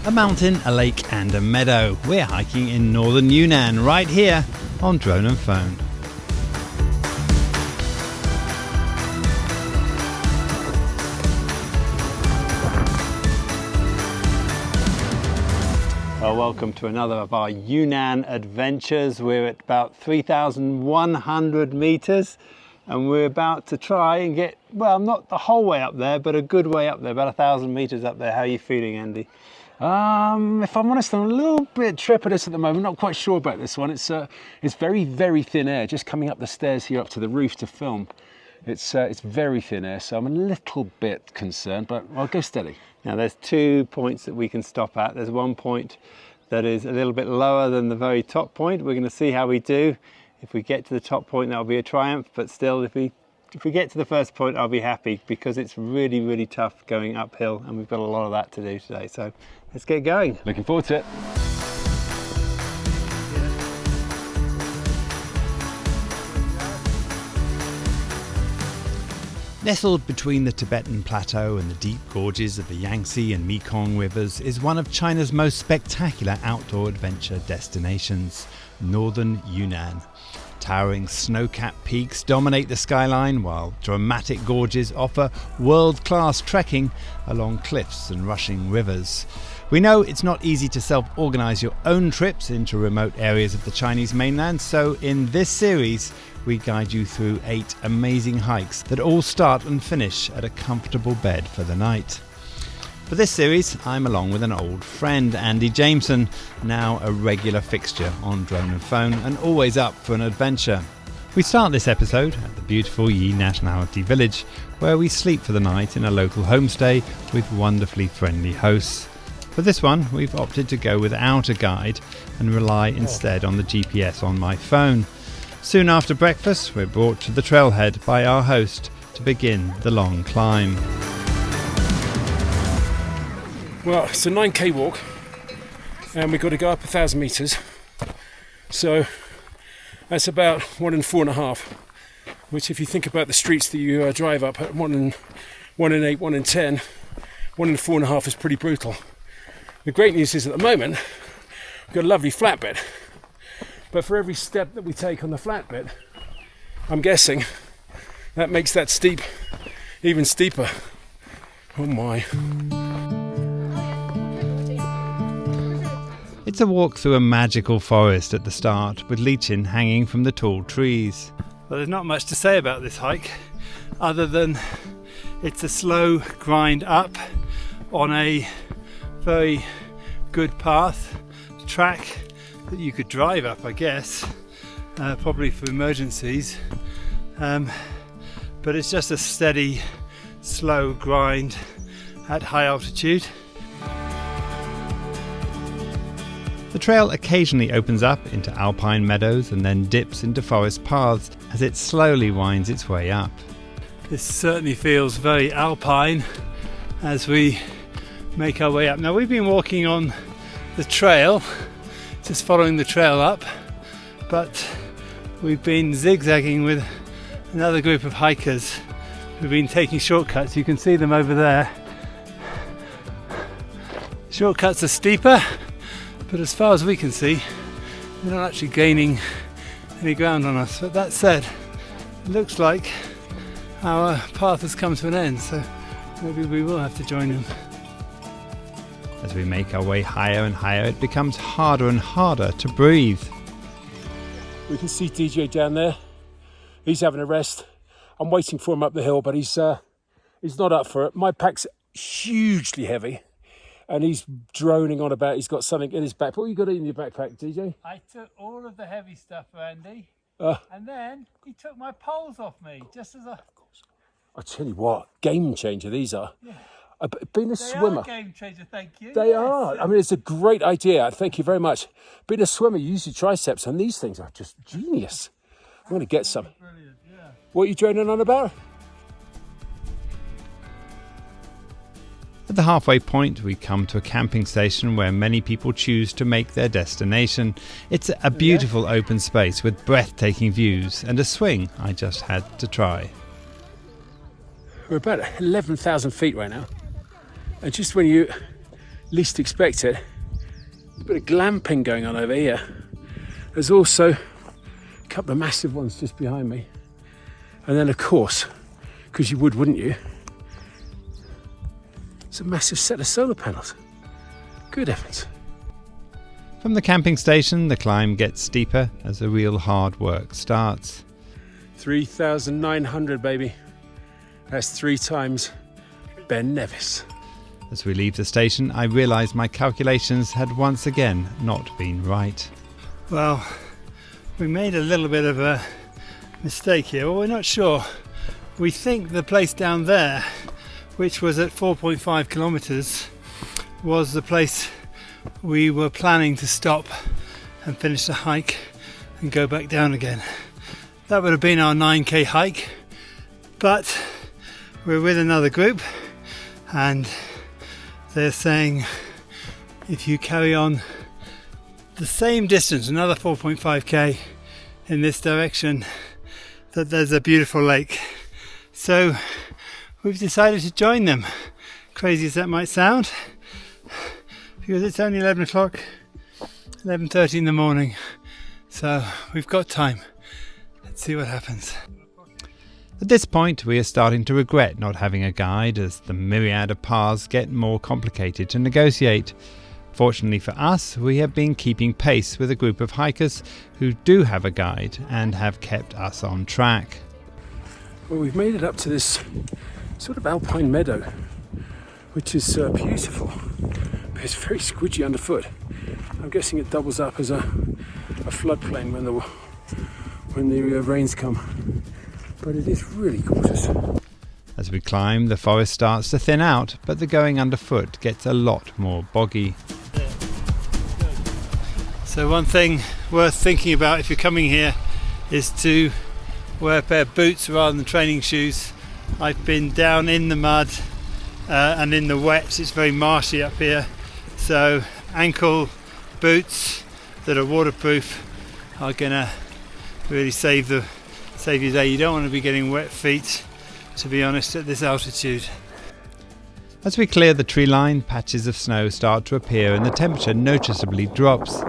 A mountain, a lake and a meadow. We're hiking in northern Yunnan, right here on Drone and Phone. Well, welcome to another of our Yunnan adventures. We're at about 3,100 meters and we're about to try and get, well, not the whole way up there, but a good way up there, about 1,000 meters up there. How are you feeling, Andy? If I'm honest, I'm a little bit trepidatious at the moment. Not quite sure about this one. It's very, very thin air. Just coming up the stairs here up to the roof to film. It's very thin air, so I'm a little bit concerned, but I'll go steady. Now there's 2 points that we can stop at. There's one point that is a little bit lower than the very top point. We're going to see how we do. If we get to the top point, that'll be a triumph, but still if we get to the first point, I'll be happy because it's really, really tough going uphill and we've got a lot of that to do today. So let's get going. Looking forward to it. Nestled between the Tibetan Plateau and the deep gorges of the Yangtze and Mekong rivers is one of China's most spectacular outdoor adventure destinations, northern Yunnan. Towering snow-capped peaks dominate the skyline, while dramatic gorges offer world-class trekking along cliffs and rushing rivers. We know it's not easy to self-organise your own trips into remote areas of the Chinese mainland, so in this series we guide you through 8 amazing hikes that all start and finish at a comfortable bed for the night. For this series, I'm along with an old friend, Andy Jameson, now a regular fixture on Drone and Phone and always up for an adventure. We start this episode at the beautiful Yi Nationality Village, where we sleep for the night in a local homestay with wonderfully friendly hosts. For this one, we've opted to go without a guide and rely instead on the GPS on my phone. Soon after breakfast, we're brought to the trailhead by our host to begin the long climb. Well, it's a 9k walk and we've got to go up 1,000 meters. So that's about 1 and 4.5, which if you think about the streets that you drive up at 1 and 8, 1 and 10, 1 and 4.5 is pretty brutal. The great news is at the moment, we've got a lovely flat bit. But for every step that we take on the flat bit, I'm guessing that makes that steep even steeper. Oh my. It's a walk through a magical forest at the start, with lichen hanging from the tall trees. Well, there's not much to say about this hike, other than it's a slow grind up on a very good path, track that you could drive up, I guess, probably for emergencies, but it's just a steady, slow grind at high altitude. The trail occasionally opens up into alpine meadows and then dips into forest paths as it slowly winds its way up. This certainly feels very alpine as we make our way up. Now we've been walking on the trail, just following the trail up, but we've been zigzagging with another group of hikers who've been taking shortcuts. You can see them over there. Shortcuts are steeper, but as far as we can see, they're not actually gaining any ground on us. But that said, it looks like our path has come to an end, so maybe we will have to join them. As we make our way higher and higher, it becomes harder and harder to breathe. We can see DJ down there. He's having a rest. I'm waiting for him up the hill, but he's not up for it. My pack's hugely heavy, and he's droning on about he's got something in his backpack. What you got in your backpack, DJ? I took all of the heavy stuff, Andy, and then he took my poles off me, just as a... Of course. I tell you what, game changer these are. Yeah. Being a swimmer. They are a game changer, thank you. They are. I mean, it's a great idea. Thank you very much. Being a swimmer, you use your triceps, and these things are just genius. I'm going to get some. Brilliant, yeah. What are you droning on about? At the halfway point, we come to a camping station where many people choose to make their destination. It's a beautiful open space with breathtaking views and a swing I just had to try. We're about 11,000 feet right now. And just when you least expect it. A bit of glamping going on over here. There's also a couple of massive ones just behind me. And then of course, because you would, wouldn't you? It's a massive set of solar panels. Good heavens. From the camping station, the climb gets steeper as the real hard work starts. 3,900, baby. That's 3 times Ben Nevis. As we leave the station, I realise my calculations had once again not been right. Well, we made a little bit of a mistake here. Well, we're not sure. We think the place down there, which was at 4.5 kilometres, was the place we were planning to stop and finish the hike and go back down again. That would have been our 9k hike, but we're with another group and they're saying if you carry on the same distance, another 4.5k in this direction, that there's a beautiful lake. So we've decided to join them, crazy as that might sound, because it's only 11 o'clock, 11:30 in the morning, so we've got time. Let's see what happens. At this point, we are starting to regret not having a guide as the myriad of paths get more complicated to negotiate. Fortunately for us, we have been keeping pace with a group of hikers who do have a guide and have kept us on track. Well, we've made it up to this sort of alpine meadow, which is beautiful, but it's very squidgy underfoot. I'm guessing it doubles up as a floodplain when the rains come, but it is really gorgeous. As we climb, the forest starts to thin out, but the going underfoot gets a lot more boggy. So one thing worth thinking about if you're coming here is to wear a pair of boots rather than training shoes. I've been down in the mud and in the wet. It's very marshy up here, so ankle boots that are waterproof are gonna really save your day. You don't want to be getting wet feet, to be honest, at this altitude. As we clear the tree line, patches of snow start to appear and the temperature noticeably drops.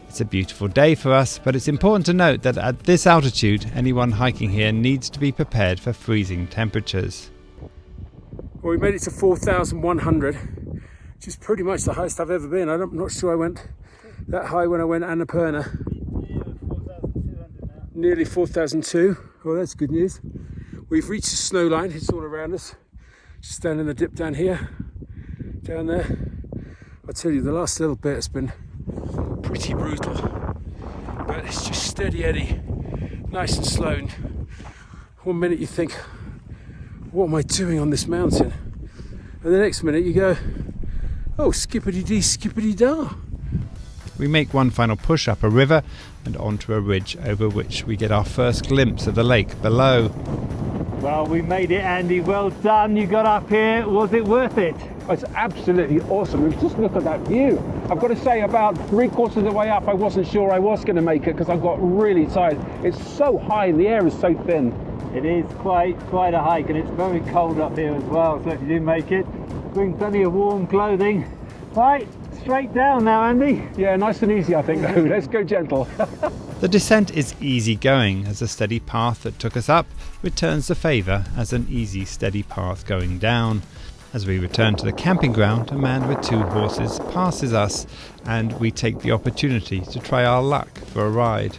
It's a beautiful day for us, but it's important to note that at this altitude, anyone hiking here needs to be prepared for freezing temperatures. Well, we made it to 4,100, which is pretty much the highest I've ever been. I'm not sure I went that high when I went Annapurna. 4,200 now. Nearly 4,002. Well, that's good news. We've reached the snow line. It's all around us. Just down in the dip down here, down there. I tell you, the last little bit has been pretty brutal, but it's just steady Eddie, nice and slow. And 1 minute you think, what am I doing on this mountain? And the next minute you go, oh, skippity-dee, skippity-da. We make one final push up a river and onto a ridge over which we get our first glimpse of the lake below. Well, we made it, Andy. Well done. You got up here. Was it worth it? It's absolutely awesome. Just look at that view. I've got to say, about 3/4 of the way up, I wasn't sure I was going to make it because I got really tired. It's so high and the air is so thin. It is quite a hike, and it's very cold up here as well. So if you do make it, bring plenty of warm clothing. Right, straight down now, Andy. Yeah, nice and easy, I think, though. Let's go gentle. The descent is easy going as a steady path that took us up returns the favour as an easy steady path going down. As we return to the camping ground, a man with 2 horses passes us and we take the opportunity to try our luck for a ride.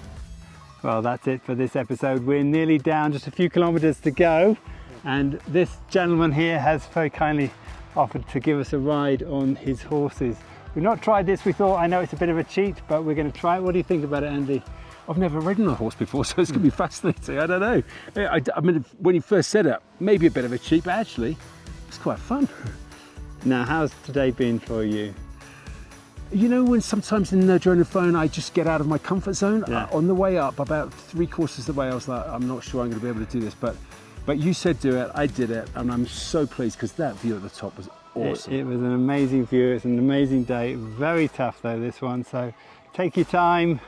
Well, that's it for this episode. We're nearly down, just a few kilometres to go, and this gentleman here has very kindly offered to give us a ride on his horses. We've not tried this. We thought, I know it's a bit of a cheat, but we're going to try it. What do you think about it, Andy? I've never ridden a horse before, so it's going to be fascinating. I don't know. I mean, when you first said it, maybe a bit of a cheat, but actually, it's quite fun. Now, how's today been for you? You know, when sometimes in the drone phone, I just get out of my comfort zone. Yeah. On the way up, about 3/4 of the way, I was like, I'm not sure I'm going to be able to do this, but you said do it, I did it, and I'm so pleased because that view at the top was awesome. It was an amazing view. It's an amazing day. Very tough though, this one. So take your time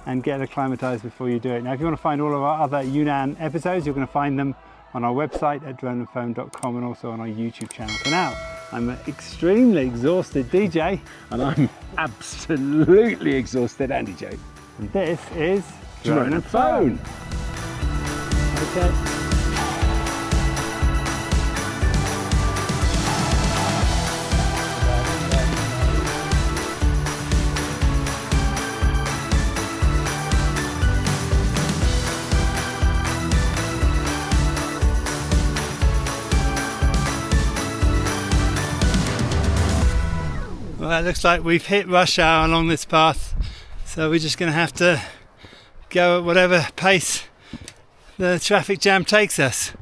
and get acclimatized before you do it. Now, if you want to find all of our other Yunnan episodes, you're going to find them on our website at droneandphone.com and also on our YouTube channel. For now, I'm an extremely exhausted DJ. And I'm absolutely exhausted, Andy J. And this is Drone and Phone. Okay. Well, it looks like we've hit rush hour along this path, so we're just going to have to go at whatever pace the traffic jam takes us.